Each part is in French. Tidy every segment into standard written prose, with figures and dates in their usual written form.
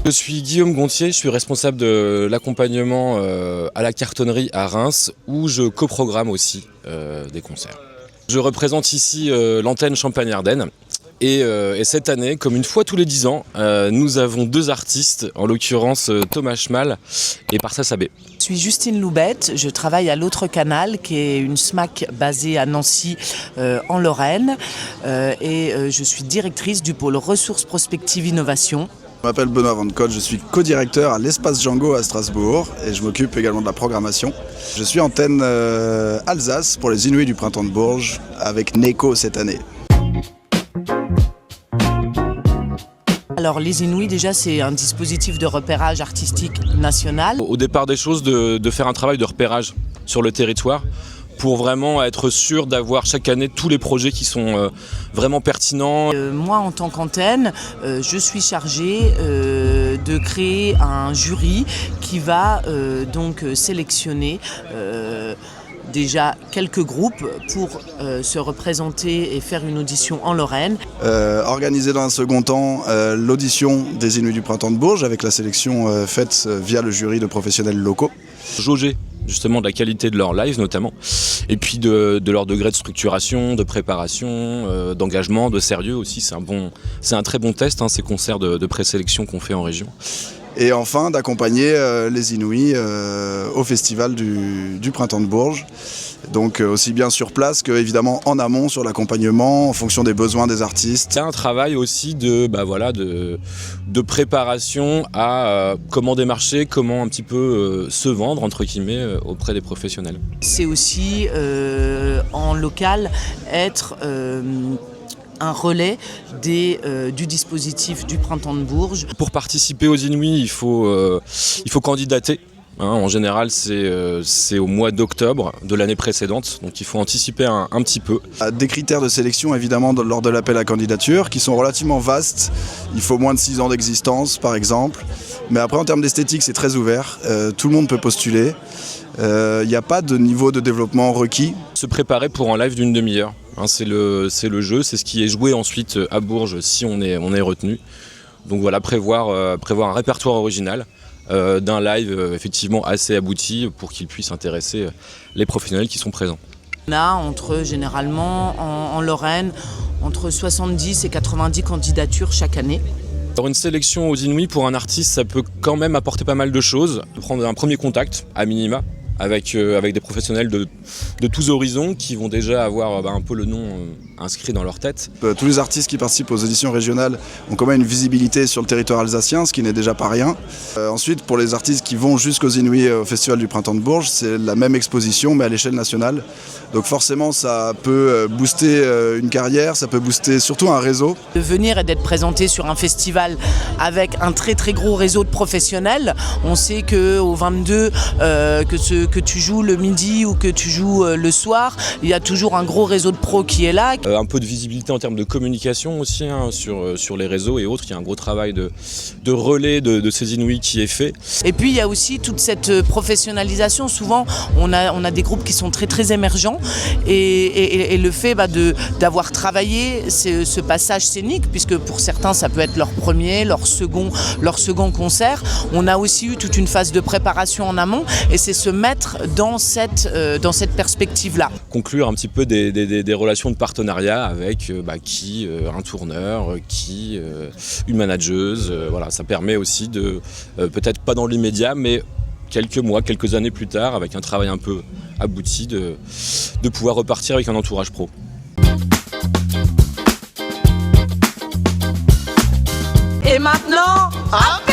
Je suis Guillaume Gontier, je suis responsable de l'accompagnement à la cartonnerie à Reims, où je coprogramme aussi des concerts. Je représente ici l'antenne Champagne-Ardenne. Et cette année, comme une fois tous les 10 ans, nous avons deux artistes, en l'occurrence Thomas Schmal et Parsa Sabé. Je suis Justine Loubette, je travaille à l'Autre Canal, qui est une SMAC basée à Nancy, en Lorraine, et je suis directrice du pôle ressources prospectives innovation. Je m'appelle Benoît Van Cott, je suis co-directeur à l'Espace Django à Strasbourg et je m'occupe également de la programmation. Je suis antenne Alsace pour les Inuits du Printemps de Bourges avec Neko cette année. Alors les Inuits, déjà, c'est un dispositif de repérage artistique national. Au départ des choses, de faire un travail de repérage sur le territoire pour vraiment être sûr d'avoir chaque année tous les projets qui sont vraiment pertinents. Moi, en tant qu'antenne, je suis chargée de créer un jury qui va donc sélectionner déjà quelques groupes pour se représenter et faire une audition en Lorraine. Organiser dans un second temps l'audition des Inuits du Printemps de Bourges avec la sélection faite via le jury de professionnels locaux. Jauger justement de la qualité de leur live notamment, et puis de leur degré de structuration, de préparation, d'engagement, de sérieux aussi. C'est un très bon test, ces concerts de présélection qu'on fait en région. Et enfin d'accompagner les Inuits au festival du Printemps de Bourges. Donc aussi bien sur place que évidemment en amont sur l'accompagnement en fonction des besoins des artistes. C'est un travail aussi de préparation à comment démarcher, comment un petit peu se vendre entre guillemets auprès des professionnels. C'est aussi en local être un relais du dispositif du Printemps de Bourges. Pour participer aux Inuits, il faut candidater. En général, c'est au mois d'octobre de l'année précédente, donc il faut anticiper un petit peu. Des critères de sélection évidemment lors de l'appel à candidature qui sont relativement vastes. Il faut moins de 6 ans d'existence par exemple. Mais après en termes d'esthétique c'est très ouvert, tout le monde peut postuler. Il n'y a pas de niveau de développement requis. Se préparer pour un live d'une demi-heure, c'est le jeu, c'est ce qui est joué ensuite à Bourges si on est retenu. Donc voilà, prévoir un répertoire original. D'un live effectivement assez abouti pour qu'il puisse intéresser les professionnels qui sont présents. On a généralement en Lorraine entre 70 et 90 candidatures chaque année. Alors une sélection aux Inuits pour un artiste, ça peut quand même apporter pas mal de choses. Prendre un premier contact à minima avec des professionnels de tous horizons qui vont déjà avoir un peu le nom inscrit dans leur tête. Tous les artistes qui participent aux auditions régionales ont quand même une visibilité sur le territoire alsacien, ce qui n'est déjà pas rien. Ensuite, pour les artistes qui vont jusqu'aux Inuits au Festival du Printemps de Bourges, c'est la même exposition mais à l'échelle nationale. Donc forcément, ça peut booster une carrière, ça peut booster surtout un réseau. De venir et d'être présenté sur un festival avec un très très gros réseau de professionnels, on sait qu'au 22, que tu joues le midi ou que tu joues le soir, il y a toujours un gros réseau de pros qui est là. Un peu de visibilité en termes de communication aussi sur les réseaux et autres. Il y a un gros travail de relais de ces Inuits qui est fait. Et puis il y a aussi toute cette professionnalisation. Souvent on a des groupes qui sont très très émergents et le fait d'avoir travaillé ce passage scénique, puisque pour certains ça peut être leur premier, leur second concert, on a aussi eu toute une phase de préparation en amont et c'est se mettre dans cette perspective-là. Conclure un petit peu des relations de partenariat avec un tourneur, une manageuse. Voilà, ça permet aussi de, peut-être pas dans l'immédiat, mais quelques mois, quelques années plus tard, avec un travail un peu abouti, de pouvoir repartir avec un entourage pro. Et maintenant, apéro!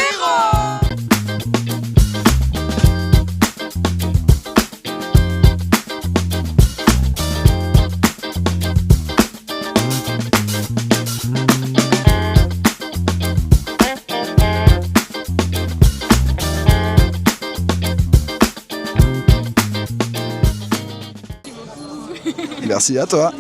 Merci à toi.